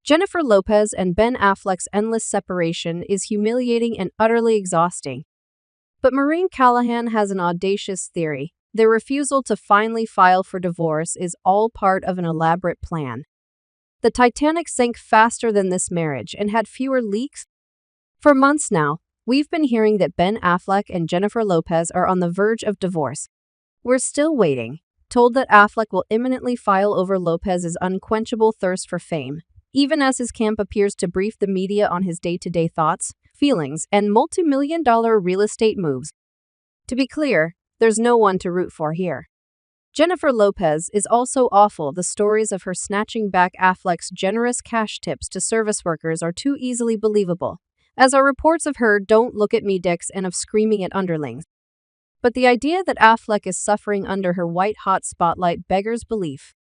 Jennifer Lopez and Ben Affleck's endless separation is humiliating and utterly exhausting. But Maureen Callahan has an audacious theory. Their refusal to finally file for divorce is all part of an elaborate plan. The Titanic sank faster than this marriage and had fewer leaks. For months now, we've been hearing that Ben Affleck and Jennifer Lopez are on the verge of divorce. We're still waiting, told that Affleck will imminently file over Lopez's unquenchable thirst for fame, even as his camp appears to brief the media on his day-to-day thoughts, feelings, and multi-million-dollar real estate moves. To be clear, there's no one to root for here. Jennifer Lopez is also awful. The stories of her snatching back Affleck's generous cash tips to service workers are too easily believable, as are reports of her "don't look at me" dicks and of screaming at underlings. But the idea that Affleck is suffering under her white-hot spotlight beggars belief.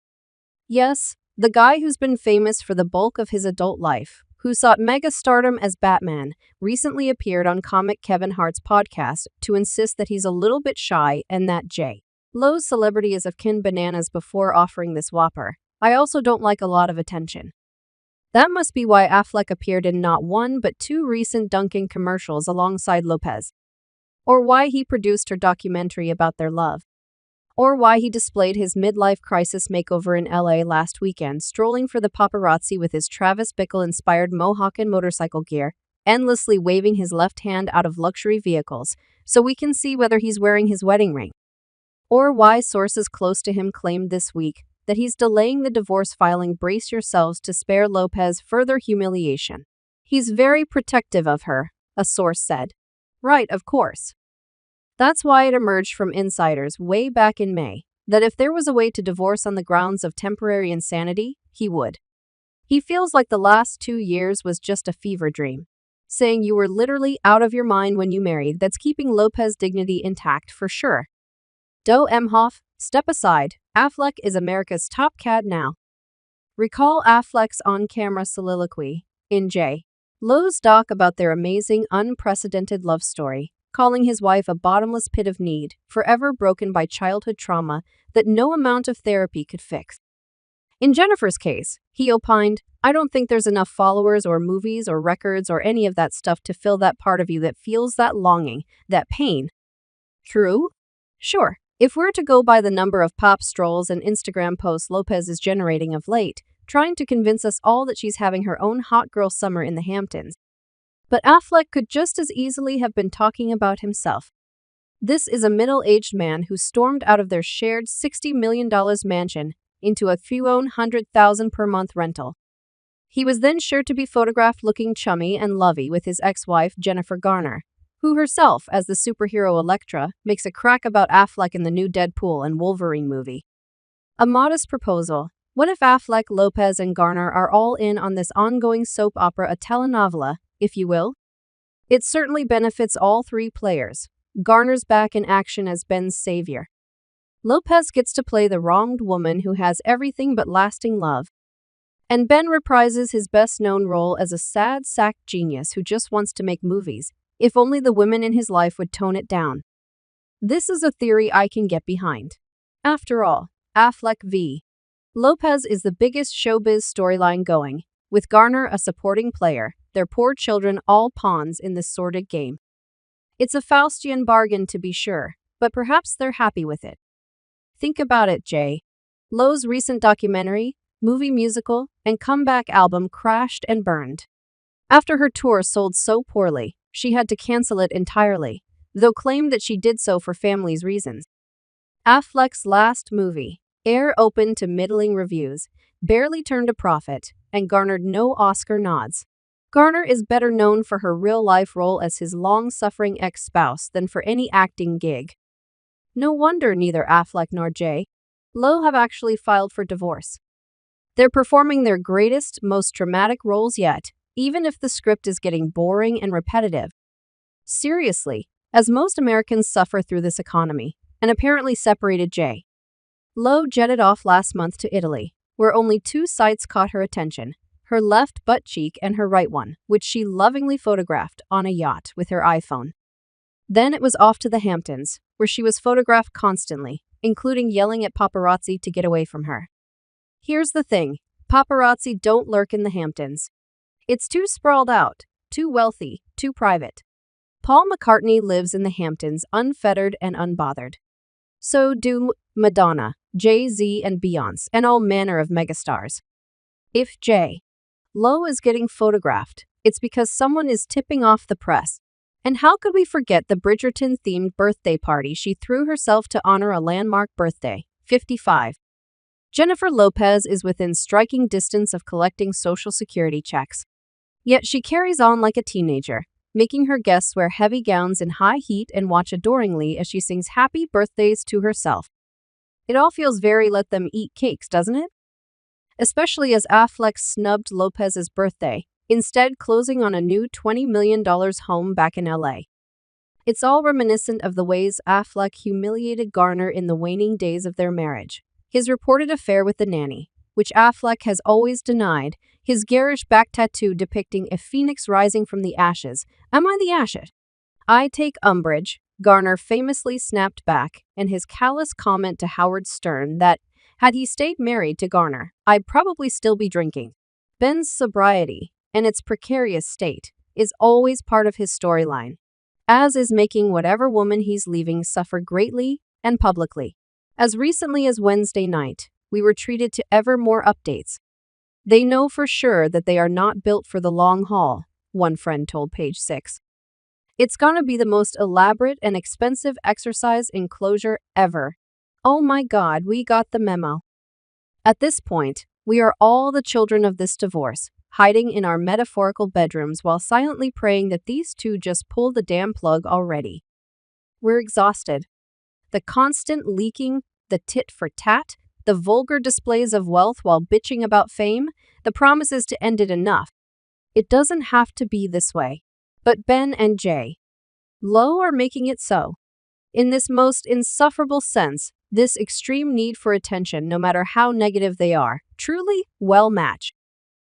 Yes, the guy who's been famous for the bulk of his adult life, who sought mega-stardom as Batman, recently appeared on comic Kevin Hart's podcast to insist that he's a little bit shy and that Lo's celebrity is of kin bananas before offering this whopper. I also don't like a lot of attention. That must be why Affleck appeared in not one but two recent Dunkin commercials alongside Lopez. Or why he produced her documentary about their love. Or why he displayed his midlife crisis makeover in LA last weekend, strolling for the paparazzi with his Travis Bickle-inspired mohawk and motorcycle gear, endlessly waving his left hand out of luxury vehicles, so we can see whether he's wearing his wedding ring. Or why sources close to him claimed this week that he's delaying the divorce filing. Brace yourselves to spare Lopez further humiliation. He's very protective of her, a source said. Right, of course. That's why it emerged from insiders way back in May that if there was a way to divorce on the grounds of temporary insanity, he would. He feels like the last 2 years was just a fever dream. Saying you were literally out of your mind when you married, that's keeping Lopez's dignity intact for sure. Do Emhoff, step aside. Affleck is America's top cat now. Recall Affleck's on-camera soliloquy in Lo's doc about their amazing, unprecedented love story, calling his wife a bottomless pit of need, forever broken by childhood trauma that no amount of therapy could fix. In Jennifer's case, he opined, "I don't think there's enough followers or movies or records or any of that stuff to fill that part of you that feels that longing, that pain." True? Sure. If we're to go by the number of pop strolls and Instagram posts Lopez is generating of late, trying to convince us all that she's having her own hot girl summer in the Hamptons. But Affleck could just as easily have been talking about himself. This is a middle-aged man who stormed out of their shared $60 million mansion into a few $100,000 per month rental. He was then sure to be photographed looking chummy and lovey with his ex-wife Jennifer Garner, who herself, as the superhero Elektra, makes a crack about Affleck in the new Deadpool and Wolverine movie. A modest proposal. What if Affleck, Lopez, and Garner are all in on this ongoing soap opera, a telenovela, if you will? It certainly benefits all three players. Garner's back in action as Ben's savior. Lopez gets to play the wronged woman who has everything but lasting love. And Ben reprises his best-known role as a sad sack genius who just wants to make movies. If only the women in his life would tone it down. This is a theory I can get behind. After all, Affleck v. Lopez is the biggest showbiz storyline going, with Garner a supporting player, their poor children all pawns in this sordid game. It's a Faustian bargain to be sure, but perhaps they're happy with it. Think about it, Lo's recent documentary, movie musical, and comeback album crashed and burned. After her tour sold so poorly, she had to cancel it entirely, though claimed that she did so for family's reasons. Affleck's last movie, Air, opened to middling reviews, barely turned a profit, and garnered no Oscar nods. Garner is better known for her real-life role as his long-suffering ex-spouse than for any acting gig. No wonder neither Affleck nor Lo have actually filed for divorce. They're performing their greatest, most dramatic roles yet, even if the script is getting boring and repetitive. Seriously, as most Americans suffer through this economy, and apparently separated Lo jetted off last month to Italy, where only two sights caught her attention, her left butt cheek and her right one, which she lovingly photographed on a yacht with her iPhone. Then it was off to the Hamptons, where she was photographed constantly, including yelling at paparazzi to get away from her. Here's the thing, Paparazzi don't lurk in the Hamptons. It's too sprawled out, too wealthy, too private. Paul McCartney lives in the Hamptons unfettered and unbothered. So do Madonna, Jay-Z, and Beyoncé, and all manner of megastars. If J. Lo is getting photographed, it's because someone is tipping off the press. And how could we forget the Bridgerton-themed birthday party she threw herself to honor a landmark birthday, 55. Jennifer Lopez is within striking distance of collecting Social Security checks. Yet she carries on like a teenager, making her guests wear heavy gowns in high heat and watch adoringly as she sings happy birthdays to herself. It all feels very let them eat cakes, doesn't it? Especially as Affleck snubbed Lopez's birthday, instead closing on a new $20 million home back in LA. It's all reminiscent of the ways Affleck humiliated Garner in the waning days of their marriage. His reported affair with the nanny, which Affleck has always denied, his garish back tattoo depicting a phoenix rising from the ashes. Am I the ashes? I take umbrage, Garner famously snapped back, and his callous comment to Howard Stern that, had he stayed married to Garner, I'd probably still be drinking. Ben's sobriety, and its precarious state, is always part of his storyline, as is making whatever woman he's leaving suffer greatly and publicly. As recently as Wednesday night, we were treated to ever more updates. They know for sure that they are not built for the long haul, one friend told Page 6. It's gonna be the most elaborate and expensive exercise in closure ever. Oh my God, we got the memo. At this point, we are all the children of this divorce, hiding in our metaphorical bedrooms while silently praying that these two just pull the damn plug already. We're exhausted. The constant leaking, the tit for tat, the vulgar displays of wealth while bitching about fame, the promises to end it enough. It doesn't have to be this way. But Ben and J. Lo are making it so. In this most insufferable sense, this extreme need for attention, no matter how negative they are, truly well matched.